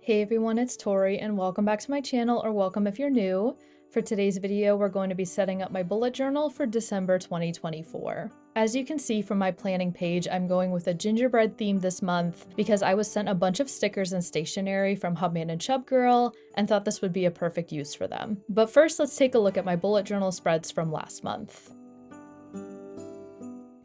Hey everyone, it's Tori and welcome back to my channel, or welcome if you're new. For today's video, we're going to be setting up my bullet journal for December 2024. As you can see from my planning page, I'm going with a gingerbread theme this month because I was sent a bunch of stickers and stationery from Hubman and Chubgirl and thought this would be a perfect use for them. But first, let's take a look at my bullet journal spreads from last month.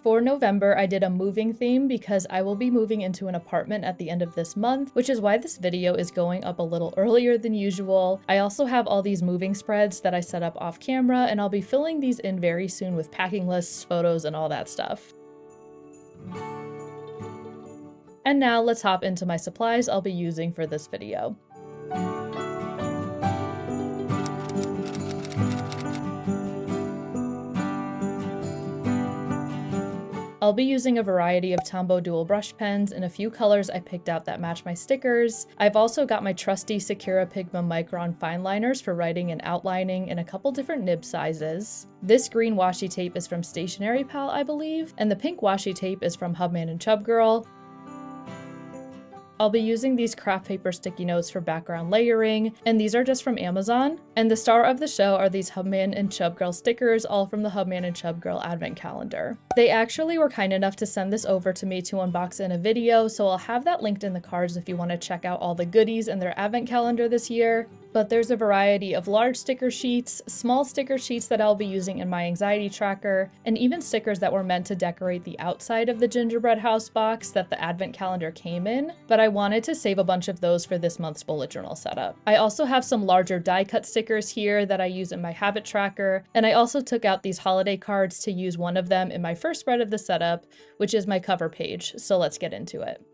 For November, I did a moving theme because I will be moving into an apartment at the end of this month, which is why this video is going up a little earlier than usual. I also have all these moving spreads that I set up off camera, and I'll be filling these in very soon with packing lists, photos, and all that stuff. And now let's hop into my supplies I'll be using for this video. I'll be using a variety of Tombow dual brush pens in a few colors I picked out that match my stickers. I've also got my trusty Sakura Pigma Micron fine liners for writing and outlining in a couple different nib sizes. This green washi tape is from Stationery Pal, I believe, and the pink washi tape is from Hubman and Chubgirl. I'll be using these craft paper sticky notes for background layering, and these are just from Amazon. And the star of the show are these Hubman and Chubgirl stickers, all from the Hubman and Chubgirl advent calendar. They actually were kind enough to send this over to me to unbox in a video, so I'll have that linked in the cards if you want to check out all the goodies in their advent calendar this year. But there's a variety of large sticker sheets, small sticker sheets that I'll be using in my anxiety tracker, and even stickers that were meant to decorate the outside of the gingerbread house box that the advent calendar came in, but I wanted to save a bunch of those for this month's bullet journal setup. I also have some larger die cut stickers here that I use in my habit tracker, and I also took out these holiday cards to use one of them in my first spread of the setup, which is my cover page, so let's get into it.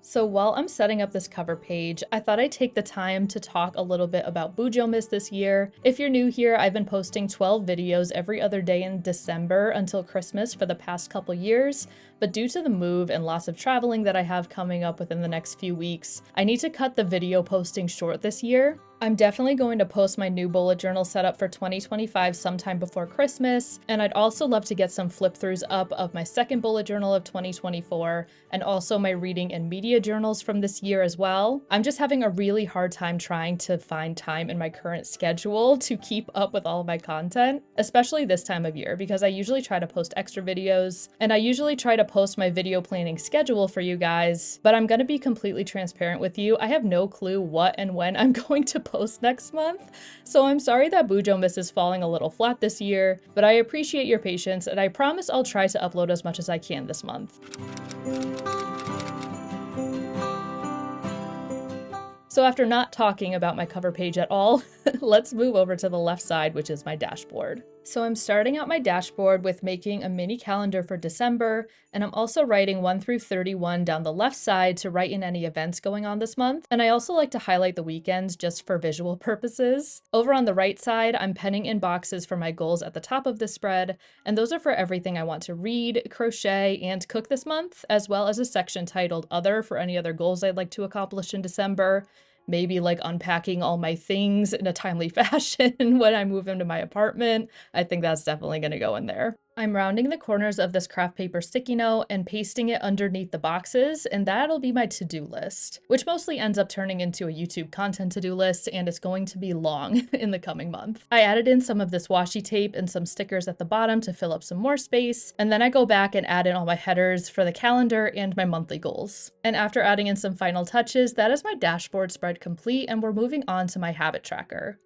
So while I'm setting up this cover page, I thought I'd take the time to talk a little bit about Bujomiss this year. If you're new here, I've been posting 12 videos every other day in December until Christmas for the past couple years, but due to the move and lots of traveling that I have coming up within the next few weeks, I need to cut the video posting short this year. I'm definitely going to post my new bullet journal setup for 2025 sometime before Christmas, and I'd also love to get some flip-throughs up of my second bullet journal of 2024, and also my reading and media journals from this year as well. I'm just having a really hard time trying to find time in my current schedule to keep up with all of my content, especially this time of year, because I usually try to post extra videos, and I usually try to post my video planning schedule for you guys, but I'm gonna be completely transparent with you. I have no clue what and when I'm going to post next month, so I'm sorry that Bujomiss is falling a little flat this year, but I appreciate your patience, and I promise I'll try to upload as much as I can this month. So after not talking about my cover page at all, let's move over to the left side, which is my dashboard. So I'm starting out my dashboard with making a mini calendar for December, and I'm also writing 1 through 31 down the left side to write in any events going on this month. And I also like to highlight the weekends just for visual purposes. Over on the right side, I'm penning in boxes for my goals at the top of the spread, and those are for everything I want to read, crochet, and cook this month, as well as a section titled Other for any other goals I'd like to accomplish in December. Maybe like unpacking all my things in a timely fashion when I move into my apartment. I think that's definitely going to go in there. I'm rounding the corners of this craft paper sticky note and pasting it underneath the boxes, and that'll be my to-do list, which mostly ends up turning into a YouTube content to-do list, and it's going to be long in the coming month. I added in some of this washi tape and some stickers at the bottom to fill up some more space, and then I go back and add in all my headers for the calendar and my monthly goals. And after adding in some final touches, that is my dashboard spread complete, and we're moving on to my habit tracker.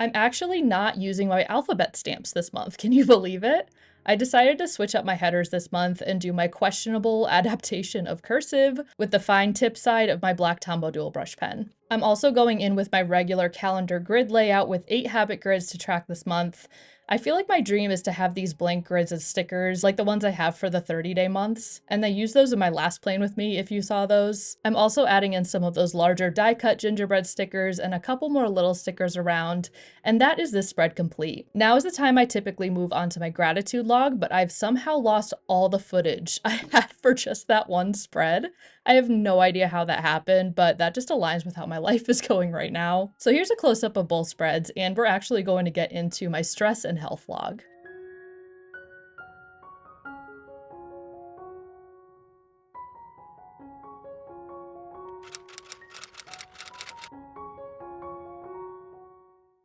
I'm actually not using my alphabet stamps this month, can you believe it? I decided to switch up my headers this month and do my questionable adaptation of cursive with the fine tip side of my black Tombow dual brush pen. I'm also going in with my regular calendar grid layout with 8 habit grids to track this month. I feel like my dream is to have these blank grids as stickers, like the ones I have for the 30-day months, and I used those in my last Plan With Me if you saw those. I'm also adding in some of those larger die-cut gingerbread stickers and a couple more little stickers around, and that is this spread complete. Now is the time I typically move on to my gratitude log, but I've somehow lost all the footage I had for just that one spread. I have no idea how that happened, but that just aligns with how my life is going right now. So here's a close-up of both spreads, and we're actually going to get into my stress and health log.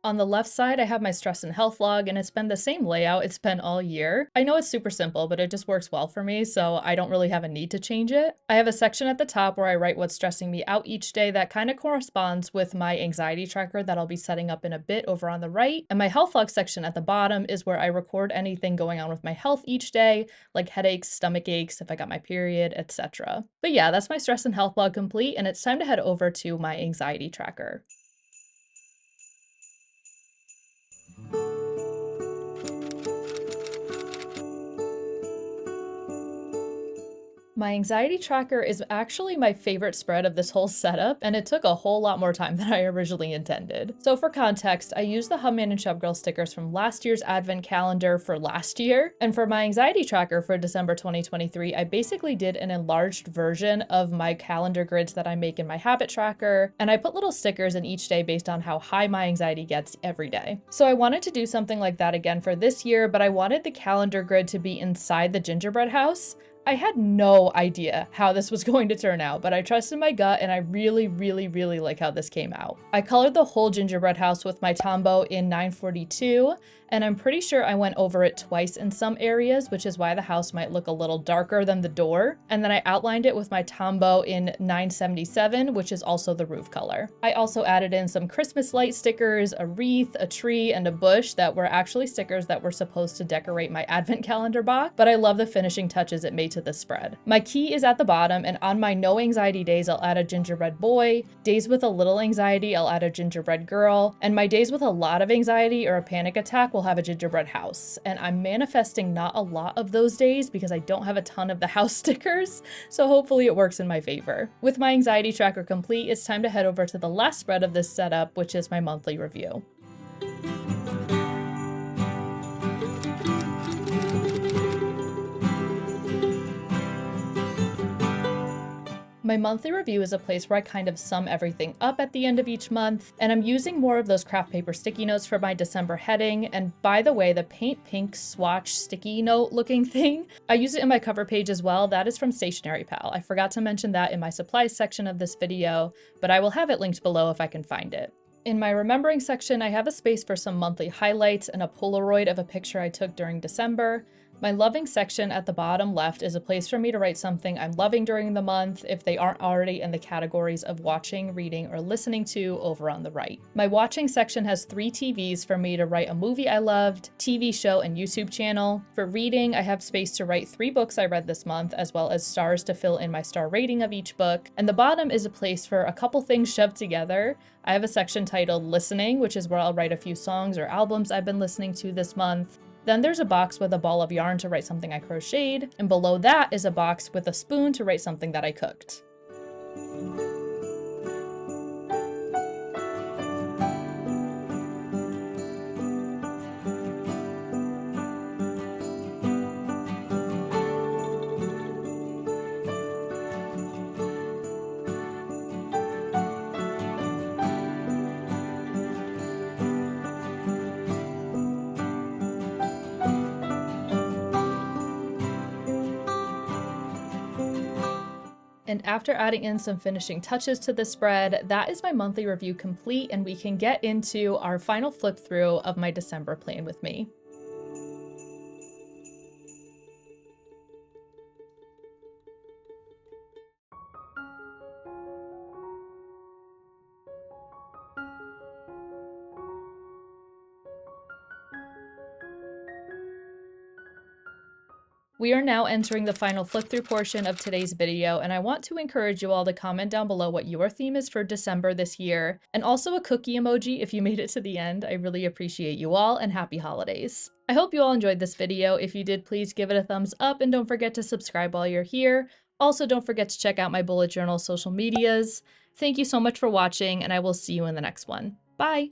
On the left side, I have my stress and health log, and it's been the same layout it's been all year. I know it's super simple, but it just works well for me, so I don't really have a need to change it. I have a section at the top where I write what's stressing me out each day that kind of corresponds with my anxiety tracker that I'll be setting up in a bit over on the right. And my health log section at the bottom is where I record anything going on with my health each day, like headaches, stomach aches, if I got my period, etc. But yeah, that's my stress and health log complete, and it's time to head over to my anxiety tracker. My anxiety tracker is actually my favorite spread of this whole setup, and it took a whole lot more time than I originally intended. So for context, I used the Hubman and Shubgirl stickers from last year's advent calendar for last year, and for my anxiety tracker for December 2023, I basically did an enlarged version of my calendar grids that I make in my habit tracker, and I put little stickers in each day based on how high my anxiety gets every day. So I wanted to do something like that again for this year, but I wanted the calendar grid to be inside the gingerbread house. I had no idea how this was going to turn out, but I trusted my gut and I really, really, really like how this came out. I colored the whole gingerbread house with my Tombow in 942, and I'm pretty sure I went over it twice in some areas, which is why the house might look a little darker than the door. And then I outlined it with my Tombow in 977, which is also the roof color. I also added in some Christmas light stickers, a wreath, a tree, and a bush that were actually stickers that were supposed to decorate my advent calendar box, but I love the finishing touches it made to the spread. My key is at the bottom, and on my no anxiety days, I'll add a gingerbread boy. Days with a little anxiety, I'll add a gingerbread girl. And my days with a lot of anxiety or a panic attack will have a gingerbread house. And I'm manifesting not a lot of those days because I don't have a ton of the house stickers, so hopefully it works in my favor. With my anxiety tracker complete, it's time to head over to the last spread of this setup, which is my monthly review. My monthly review is a place where I kind of sum everything up at the end of each month, and I'm using more of those craft paper sticky notes for my December heading. And by the way, the paint pink swatch sticky note looking thing, I use it in my cover page as well. That is from Stationery Pal. I forgot to mention that in my supplies section of this video, but I will have it linked below if I can find it. In my remembering section, I have a space for some monthly highlights and a Polaroid of a picture I took during December. My loving section at the bottom left is a place for me to write something I'm loving during the month if they aren't already in the categories of watching, reading, or listening to over on the right. My watching section has 3 TVs for me to write a movie I loved, TV show, and YouTube channel. For reading, I have space to write 3 books I read this month, as well as stars to fill in my star rating of each book. And the bottom is a place for a couple things shoved together. I have a section titled Listening, which is where I'll write a few songs or albums I've been listening to this month. Then there's a box with a ball of yarn to write something I crocheted, and below that is a box with a spoon to write something that I cooked. And after adding in some finishing touches to the spread, that is my monthly review complete, and we can get into our final flip through of my December Plan With Me. We We are now entering the final flip-through portion of today's video, and I want to encourage you all to comment down below what your theme is for December this year, and also a cookie emoji if you made it to the end. I really appreciate you all, and happy holidays. I hope you all enjoyed this video. If you did, please give it a thumbs up, and don't forget to subscribe while you're here. Also, don't forget to check out my bullet journal social medias. Thank you so much for watching, and I will see you in the next one. Bye!